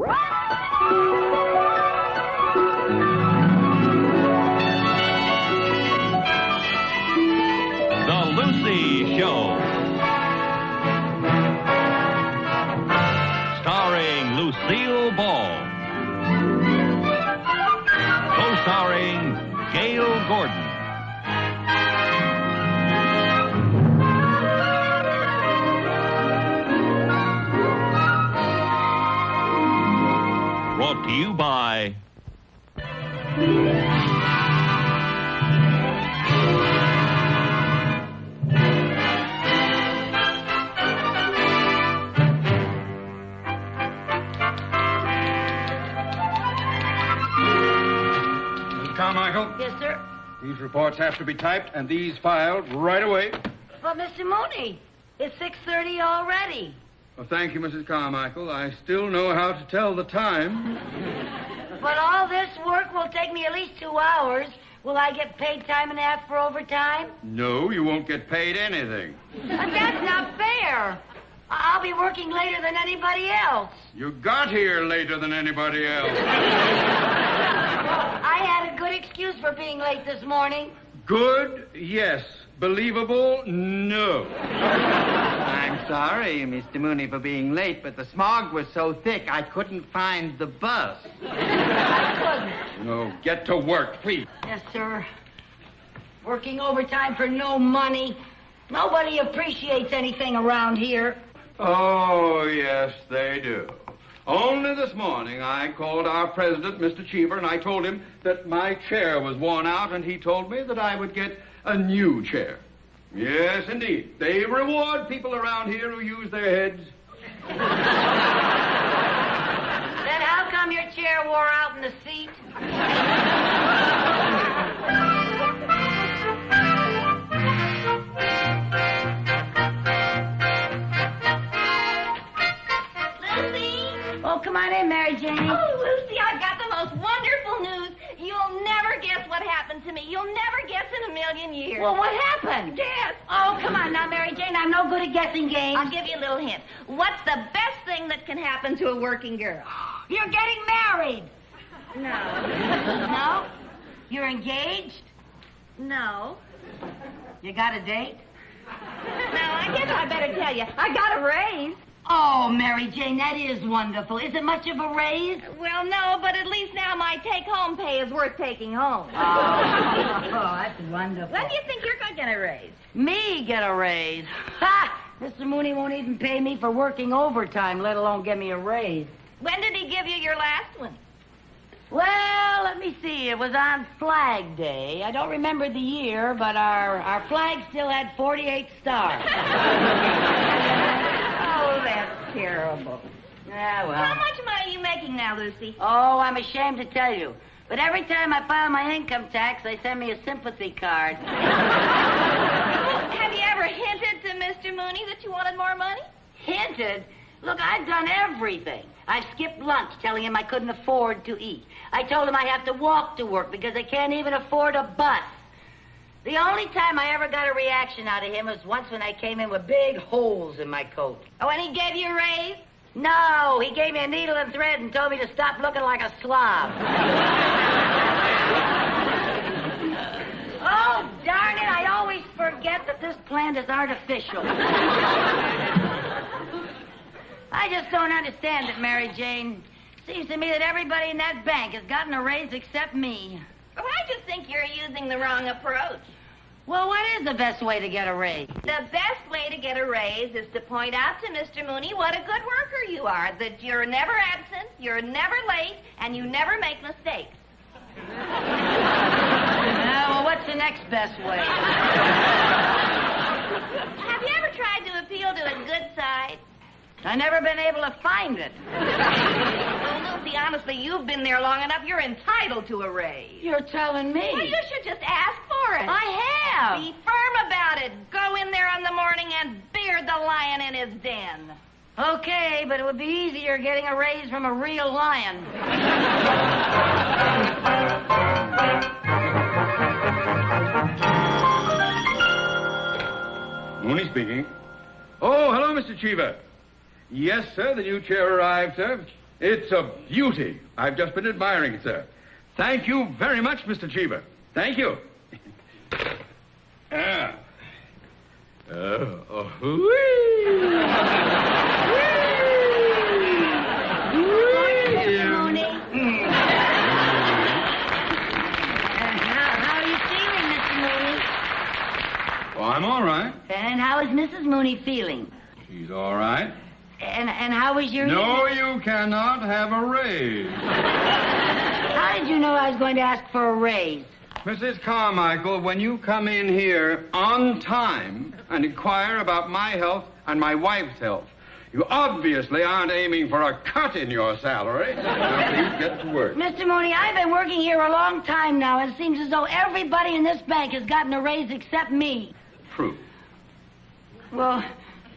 The Lucy Show. Starring Lucille Ball. Co-starring Gail Gordon. Brought to you by Mrs. Carmichael? Yes, sir. These reports have to be typed and these filed right away. But, Mr. Mooney, it's 6:30 already. Well, thank you, Mrs. Carmichael. I still know how to tell the time. But all this work will take me at least 2 hours. Will I get paid time and a half for overtime? No, you won't get paid anything. But that's not fair. I'll be working later than anybody else. You got here later than anybody else. I had a good excuse for being late this morning. Good? Yes. Believable? No. I'm sorry, Mr. Mooney, for being late, but the smog was so thick I couldn't find the bus. No, get to work, please. Yes, sir. Working overtime for no money. Nobody appreciates anything around here. Oh, yes, they do. Only this morning I called our president, Mr. Cheever, and I told him that my chair was worn out, and he told me that I would get a new chair. Yes, indeed. They reward people around here who use their heads. Then how come your chair wore out in the seat? Oh, come on in, Mary Jane. Oh, Lucy, I've got the most wonderful news. You'll never guess what happened to me. You'll never guess in a million years. Well, what happened? Guess. Oh, come on now, Mary Jane. I'm no good at guessing games. I'll give you a little hint. What's the best thing that can happen to a working girl? You're getting married. No. No? You're engaged? No. You got a date? No, I guess I better tell you. I got a raise. Oh, Mary Jane, that is wonderful. Is it much of a raise? Well, no, but at least now my take-home pay is worth taking home. Oh, that's wonderful. When do you think you're going to get a raise? Me get a raise? Ha! Mr. Mooney won't even pay me for working overtime, let alone give me a raise. When did he give you your last one? Well, let me see. It was on Flag Day. I don't remember the year, but our flag still had 48 stars. Oh, that's terrible. Yeah, well. How much money are you making now, Lucy? Oh, I'm ashamed to tell you. But every time I file my income tax, they send me a sympathy card. Have you ever hinted to Mr. Mooney that you wanted more money? Hinted? Look, I've done everything. I've skipped lunch telling him I couldn't afford to eat. I told him I have to walk to work because I can't even afford a bus. The only time I ever got a reaction out of him was once when I came in with big holes in my coat. Oh, and he gave you a raise? No, he gave me a needle and thread and told me to stop looking like a slob. Oh, darn it, I always forget that this plant is artificial. I just don't understand it, Mary Jane. Seems to me that everybody in that bank has gotten a raise except me. Well, I just think you're using the wrong approach. Well, what is the best way to get a raise? The best way to get a raise is to point out to Mr. Mooney what a good worker you are, that you're never absent, you're never late, and you never make mistakes. Well, what's the next best way? Have you ever tried to appeal to his good side? I've never been able to find it. Well, Lucy, honestly, you've been there long enough. You're entitled to a raise. You're telling me. Well, you should just ask for it. I have. Be firm about it. Go in there in the morning and beard the lion in his den. Okay, but it would be easier getting a raise from a real lion. Mooney speaking. Oh, hello, Mr. Cheever. Yes, sir, the new chair arrived, sir. It's a beauty. I've just been admiring it, sir. Thank you very much, Mr. Cheever. Thank you. Mr. Mooney. How are you feeling, Mr. Mooney? Oh, I'm all right. And how is Mrs. Mooney feeling? She's all right. And how was your... No, you cannot have a raise. How did you know I was going to ask for a raise? Mrs. Carmichael, when you come in here on time and inquire about my health and my wife's health, you obviously aren't aiming for a cut in your salary. Now, please get to work. Mr. Mooney, I've been working here a long time now. It seems as though everybody in this bank has gotten a raise except me. True. Well,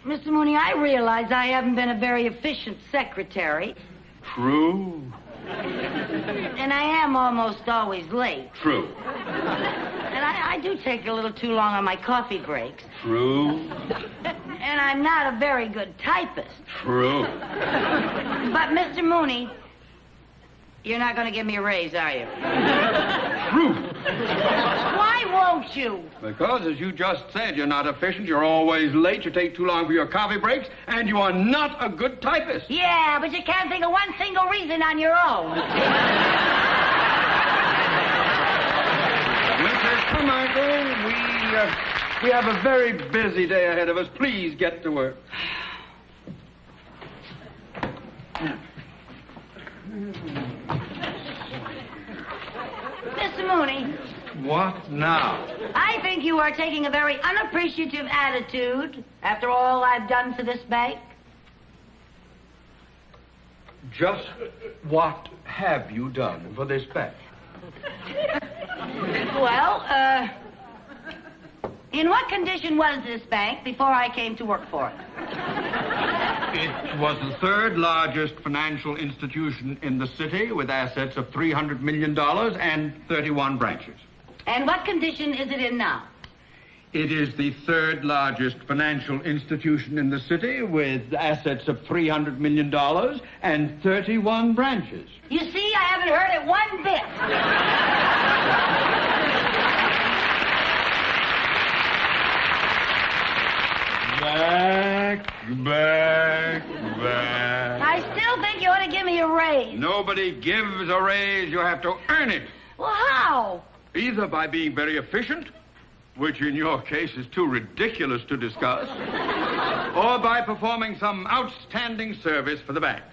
Mr. Mooney, I realize I haven't been a very efficient secretary. True. And I am almost always late. True. And I do take a little too long on my coffee breaks. True. And I'm not a very good typist. True. But, Mr. Mooney, you're not going to give me a raise, are you? True. Why won't you? Because, as you just said, you're not efficient, you're always late, you take too long for your coffee breaks, and you are not a good typist. Yeah, but you can't think of one single reason on your own. Mrs. Carmichael, we have a very busy day ahead of us. Please get to work. Mr. Mooney, What now? I think you are taking a very unappreciative attitude after all I've done for this bank. Just what have you done for this bank? Well, in what condition was this bank before I came to work for it? It was the third largest financial institution in the city with assets of $300 million and 31 branches. And what condition is it in now? It is the third largest financial institution in the city with assets of $300 million and 31 branches. You see, I haven't heard it one bit. Back. I still think you ought to give me a raise. Nobody gives a raise. You have to earn it. Well, how? Either by being very efficient, which in your case is too ridiculous to discuss, or by performing some outstanding service for the bank.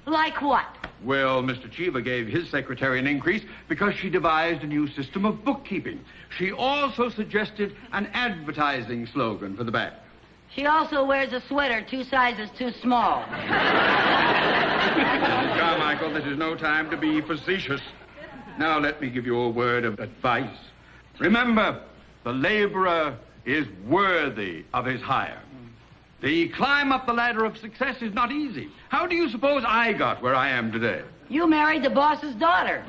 Like what? Well, Mr. Cheever gave his secretary an increase because she devised a new system of bookkeeping. She also suggested an advertising slogan for the bank. She also wears a sweater 2 sizes too small. Mrs. Carmichael, this is no time to be facetious. Now let me give you a word of advice. Remember, the laborer is worthy of his hire. The climb up the ladder of success is not easy. How do you suppose I got where I am today? You married the boss's daughter.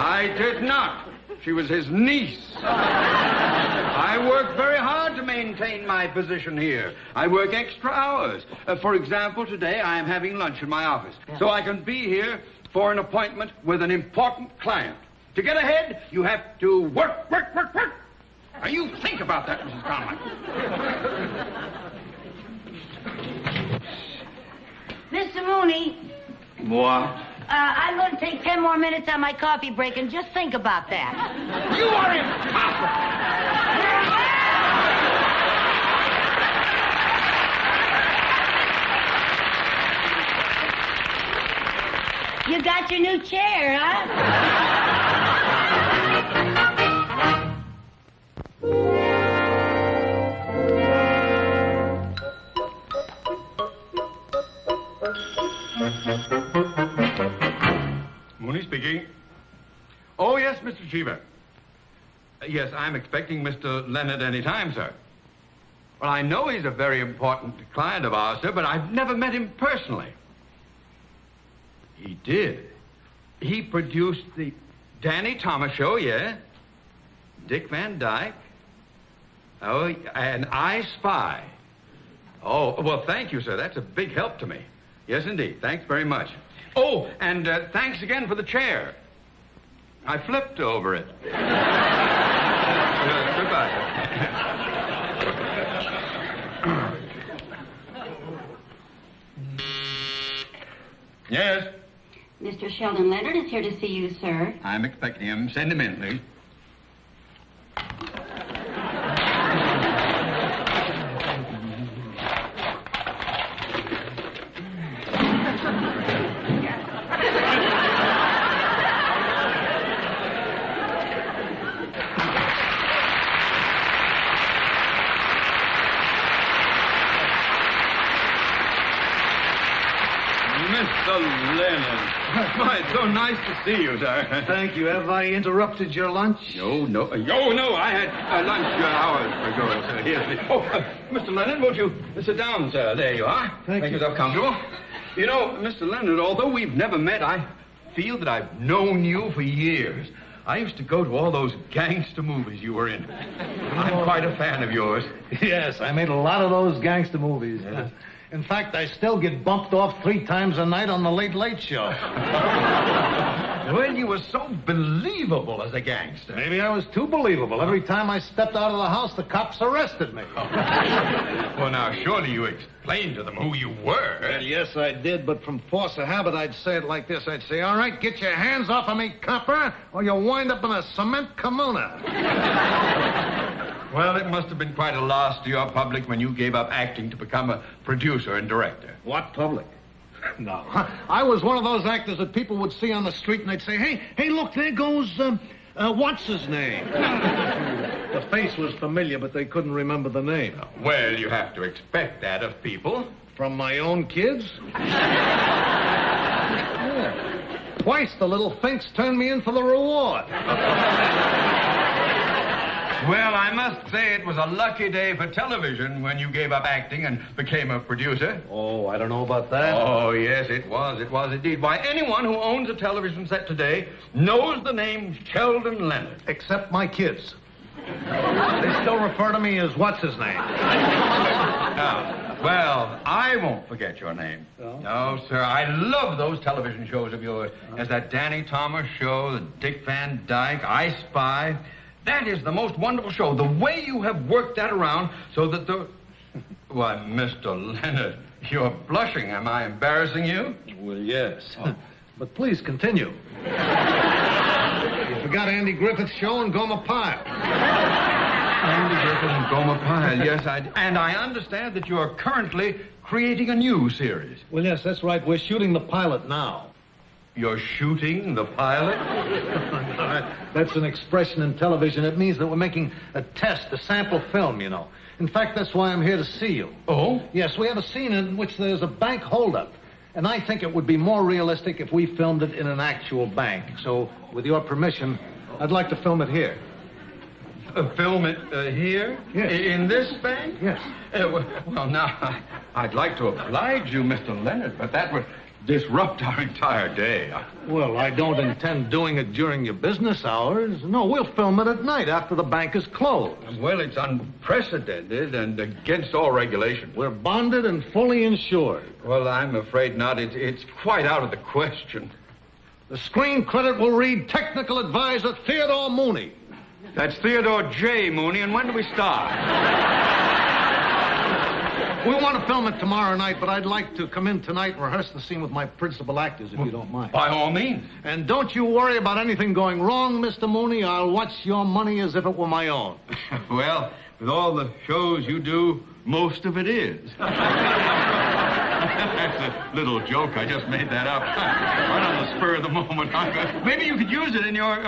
I did not. She was his niece. I work very hard to maintain my position here. I work extra hours. For example, today I am having lunch in my office, so I can be here for an appointment with an important client. To get ahead, you have to work. Now, you think about that, Mrs. Carmichael. Mr. Mooney, What? I'm going to take 10 more minutes on my coffee break and just think about that. You are impossible! You got your new chair, huh? Mooney speaking. Oh, yes, Mr. Cheever. Yes, I'm expecting Mr. Leonard any time, sir. Well, I know he's a very important client of ours, sir, but I've never met him personally. He did. He produced the Danny Thomas Show, yeah? Dick Van Dyke. Oh, and I Spy. Oh, well, thank you, sir. That's a big help to me. Yes, indeed. Thanks very much. Oh, and thanks again for the chair. I flipped over it. Goodbye. Yes, Mr. Sheldon Leonard is here to see you, sir. I'm expecting him. Send him in, please. Mr. Leonard. Why, it's so nice to see you, sir. Thank you. Have I interrupted your lunch? No. No, I had lunch hours ago, sir. Yes. Oh, Mr. Leonard, won't you sit down, sir? There you are. Thank you. Make yourself comfortable. You know, Mr. Leonard, although we've never met, I feel that I've known you for years. I used to go to all those gangster movies you were in. I'm quite a fan of yours. Yes, I made a lot of those gangster movies. Yes. In fact, I still get bumped off 3 times a night on the Late Late Show. Well, you were so believable as a gangster. Maybe I was too believable. Every time I stepped out of the house, the cops arrested me. Well, now, surely you explained to them who you were. Well, yes, I did, but from force of habit, I'd say it like this. I'd say, all right, get your hands off of me, copper, or you'll wind up in a cement kimona. Well, it must have been quite a loss to your public when you gave up acting to become a producer and director. What public? No. I was one of those actors that people would see on the street and they'd say, hey, look, there goes, what's his name? The face was familiar, but they couldn't remember the name. Well, you have to expect that of people. From my own kids? Yeah. Twice the little finks turned me in for the reward. Well, I must say it was a lucky day for television when you gave up acting and became a producer. Oh, I don't know about that. Oh, yes, it was. It was indeed. Why, anyone who owns a television set today knows the name Sheldon Leonard. Except my kids. They still refer to me as what's his name. Well, I won't forget your name. Oh? No, sir. I love those television shows of yours. There's that Danny Thomas show, the Dick Van Dyke, I Spy. That is the most wonderful show. The way you have worked that around so that the... Why, Mr. Leonard, you're blushing. Am I embarrassing you? Well, yes. But please continue. You forgot Andy Griffith's show and Gomer Pyle. Andy Griffith and Gomer Pyle, yes, and I understand that you are currently creating a new series. Well, yes, that's right. We're shooting the pilot now. You're shooting the pilot? That's an expression in television. It means that we're making a test, a sample film, you know. In fact, that's why I'm here to see you. Oh? Yes, we have a scene in which there's a bank holdup. And I think it would be more realistic if we filmed it in an actual bank. So, with your permission, I'd like to film it here. Film it here? Yes. In this bank? Yes. Well, now, I'd like to oblige you, Mr. Leonard, but that would disrupt our entire day. Well, I don't intend doing it during your business hours. No, we'll film it at night after the bank is closed. Well, it's unprecedented and against all regulation. We're bonded and fully insured. Well, I'm afraid not. It's quite out of the question. The screen credit will read Technical Advisor Theodore Mooney. That's Theodore J. Mooney, and when do we start? We want to film it tomorrow night, but I'd like to come in tonight and rehearse the scene with my principal actors, if you don't mind. By all means. And don't you worry about anything going wrong, Mr. Mooney. I'll watch your money as if it were my own. Well, with all the shows you do, most of it is. That's a little joke. I just made that up. Right on the spur of the moment. Maybe you could use it in your...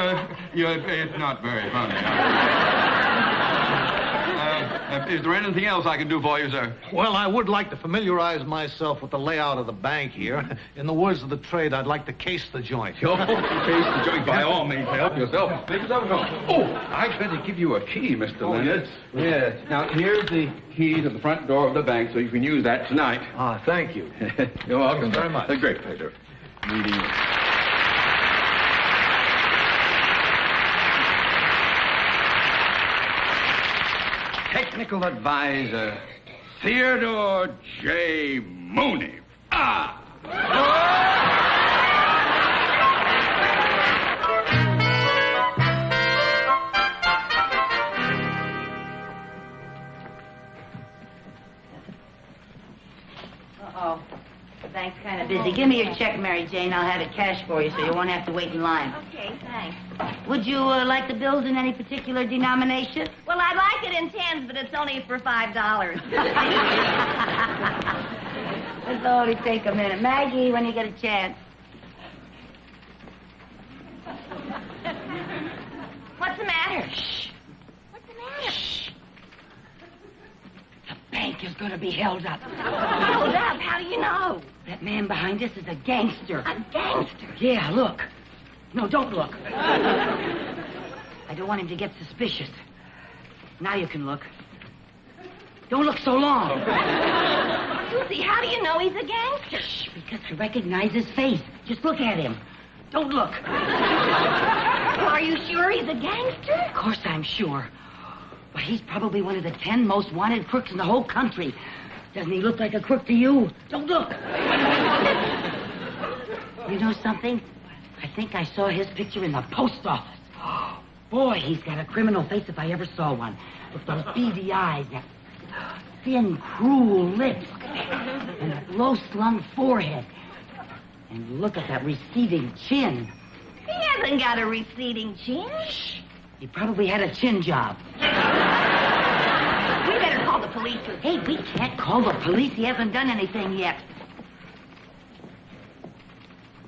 It's not very funny. Is there anything else I can do for you, sir? Well, I would like to familiarize myself with the layout of the bank here. In the words of the trade, I'd like to case the joint. Case the joint. By all means, help yourself. Make yourself at home. Oh, I'd better give you a key, Mr. Leonard. Yes. Now, here's the key to the front door of the bank, so you can use that tonight. Ah, thank you. You're welcome. Very much. A great pleasure meeting you. Technical Advisor, Theodore J. Mooney. Ah! The bank's kind of busy. Give me your check, Mary Jane. I'll have it cash for you so you won't have to wait in line. Okay, thanks. Would you like the bills in any particular denomination? Well, I'd like it in tens, but it's only for $5. This'll only take a minute. Maggie, when you get a chance. What's the matter? Shh. What's the matter? Shh. The bank is going to be held up. Hold up. How do you know? That man behind us is a gangster. A gangster? Yeah, look. No, don't look. I don't want him to get suspicious. Now you can look. Don't look so long. Susie, how do you know he's a gangster? Shh, because I recognize his face. Just look at him. Don't look. Well, are you sure he's a gangster? Of course I'm sure. But he's probably one of the 10 most wanted crooks in the whole country. Doesn't he look like a crook to you? Don't look. You know something? I think I saw his picture in the post office. Boy, he's got a criminal face if I ever saw one. With those beady eyes, that thin, cruel lips, and that low-slung forehead. And look at that receding chin. He hasn't got a receding chin. Shh. He probably had a chin job. We better call the police. Hey, we can't call the police. He hasn't done anything yet.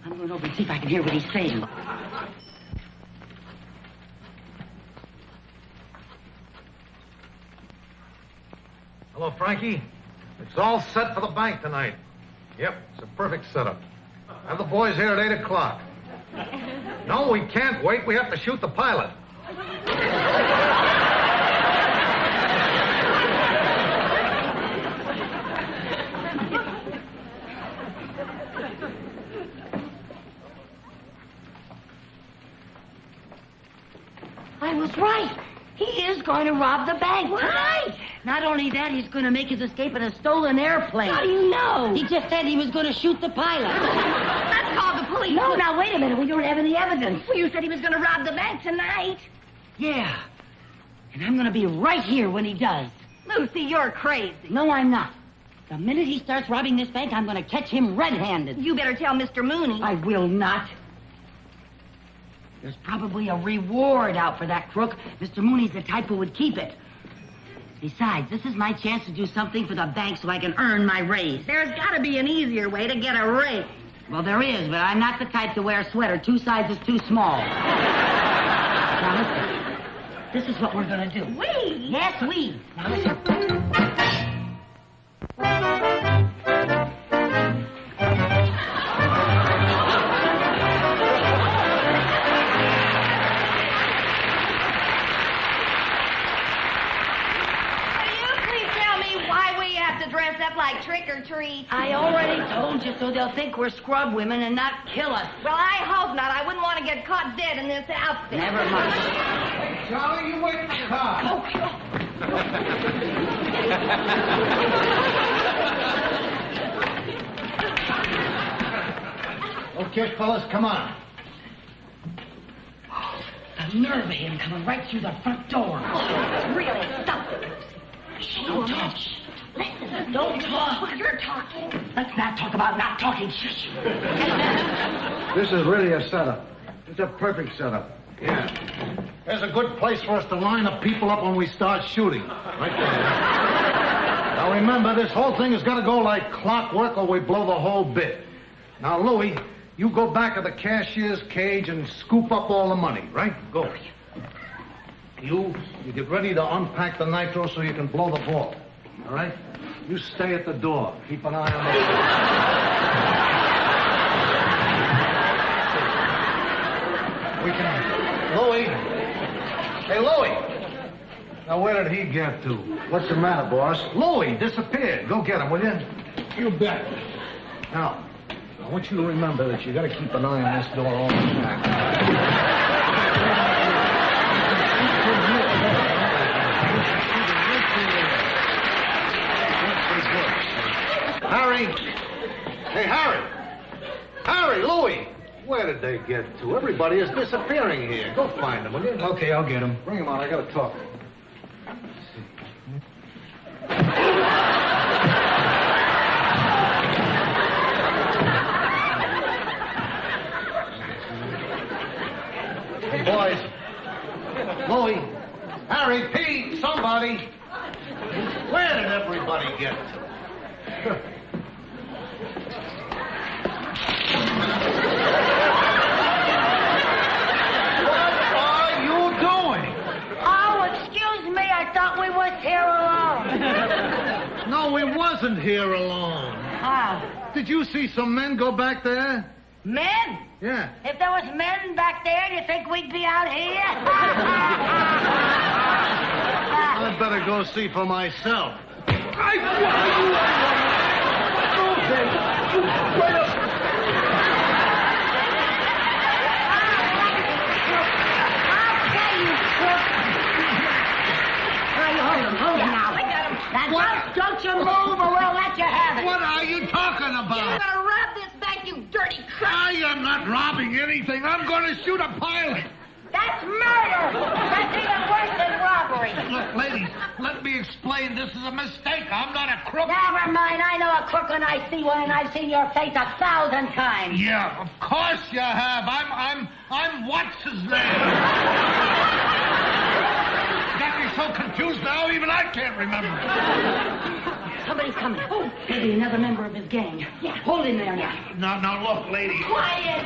I'm going over and see if I can hear what he's saying. Hello, Frankie. It's all set for the bank tonight. Yep, it's a perfect setup. Have the boys here at 8 o'clock. No, we can't wait. We have to shoot the pilot. I was right. He is going to rob the bank. Right. Not only that, he's going to make his escape in a stolen airplane. How do you know? He just said he was going to shoot the pilot. Let's call the police. No, now, wait a minute. We don't have any evidence. Well, you said he was going to rob the bank tonight. Yeah. And I'm going to be right here when he does. Lucy, you're crazy. No, I'm not. The minute he starts robbing this bank, I'm going to catch him red-handed. You better tell Mr. Mooney. I will not. There's probably a reward out for that crook. Mr. Mooney's the type who would keep it. Besides, this is my chance to do something for the bank so I can earn my raise. There's got to be an easier way to get a raise. Well, there is, but I'm not the type to wear a sweater 2 sizes too small. Now, listen. This is what we're going to do. We? Yes, we. Now, listen. Dress up like trick or treat. I already told you so they'll think we're scrub women and not kill us. Well, I hope not. I wouldn't want to get caught dead in this outfit. Never mind. Hey, Charlie, you wait in the car. Okay, fellas, come on. The nerve of him coming right through the front door. Really, stop it. Don't talk. Listen, don't talk. Well, you're talking. Let's not talk about not talking. Shh. This is really a setup. It's a perfect setup. Yeah. There's a good place for us to line up people up when we start shooting. Right there. Now remember, this whole thing has got to go like clockwork or we blow the whole bit. Now, Louie, you go back to the cashier's cage and scoop up all the money, right? Go. You get ready to unpack the nitro so you can blow the vault. All right? You stay at the door. Keep an eye on the... We can... Louie. Hey, Louie. Now, where did he get to? What's the matter, boss? Louie disappeared. Go get him, will you? You bet. Now, I want you to remember that you got to keep an eye on this door all the time. Harry! Hey, Harry! Harry, Louie! Where did they get to? Everybody is disappearing here. Go find them, will you? Okay, I'll get them. Bring them on. I got to talk. wasn't here alone. Oh. Did you see some men go back there? Men? Yeah. If there was men back there, do you think we'd be out here? I'd better go see for myself. Hold him now. Now, don't you move or we'll let you have it. What are you talking You're about? gonna rob this bank, you dirty crook! I am not robbing anything. I'm going to shoot a pilot. That's murder. That's even worse than robbery. Look, ladies, let me explain. This is a mistake. I'm not a crook. Never mind. I know a crook when I see one, and I've seen your face 1,000 times. Yeah, of course you have. I'm what's his name? Got me so confused now, even I can't remember. Somebody's coming. Oh, maybe another member of his gang. Yeah, hold him there now. Now, look, lady. Quiet.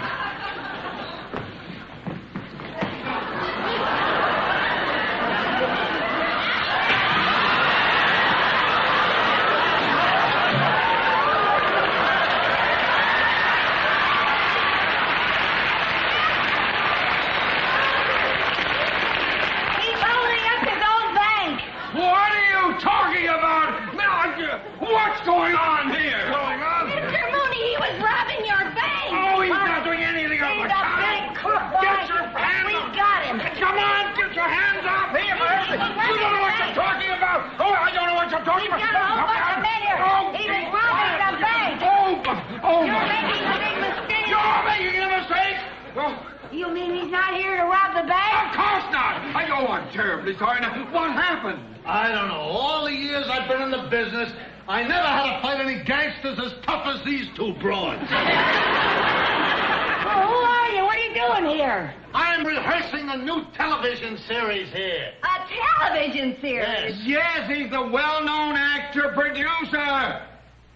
He's holding up his own bank. What are you talking about? Now, what's going on here? Mr. Mooney, he was robbing your bank! Oh, he's not doing anything of He's the a kind. big crook, boy. Get your hands We up. got him. Come on, get your hands off here. You don't know what you're talking about. Oh, I don't know what you're talking He's about. got a whole bunch of men here. He was robbing the bank. Oh, You're my. making a big mistake. You're making a mistake. Oh, You mean he's not here to rob the bank? of course not. I'm terribly sorry. Now, what happened? I don't know. All the years I've been in the business, I never had to fight any gangsters as tough as these two broads. Oh, who are you? What are you doing here? I'm rehearsing a new television series here. A television series? Yes, he's the well-known actor-producer.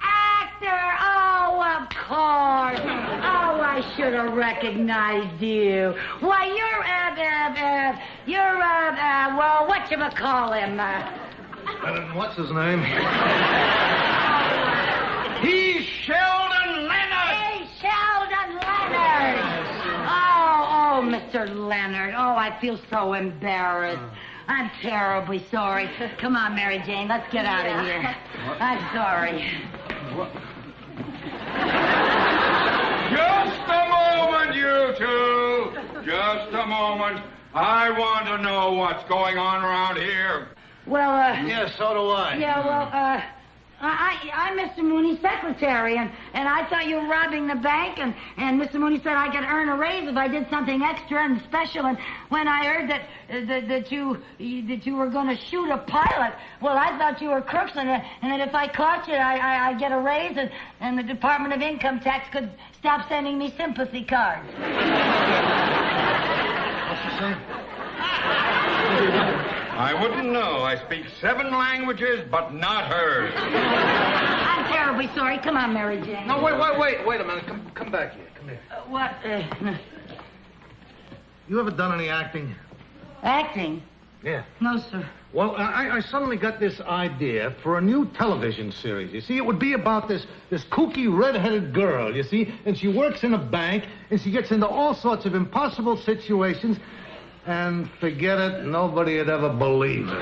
Actor! Oh, of course. Oh, I should have recognized you. Why, well, whatchamacallhim? What's his name? He's Sheldon Leonard. Hey, Sheldon Leonard! Oh, Mr. Leonard. Oh, I feel so embarrassed. I'm terribly sorry. Come on, Mary Jane, let's get out of here. I'm sorry. Just a moment, you two. Just a moment. I want to know what's going on around here. Well, Yeah, so do I. yeah, well, I'm Mr. Mooney's secretary, and I thought you were robbing the bank, and Mr. Mooney said I could earn a raise if I did something extra and special, and when I heard that you were going to shoot a pilot, well, I thought you were crooks, and that if I caught you, I'd get a raise, and the Department of Income Tax could stop sending me sympathy cards. What's he saying? I wouldn't know. I speak 7 languages, but not hers. I'm terribly sorry. Come on, Mary Jane. No, wait a minute. Come back here. Come here. What? You ever done any acting? Acting? Yeah. No, sir. Well, I suddenly got this idea for a new television series. You see, it would be about this kooky red-headed girl, you see, and she works in a bank, and she gets into all sorts of impossible situations, and forget it, nobody would ever believe it.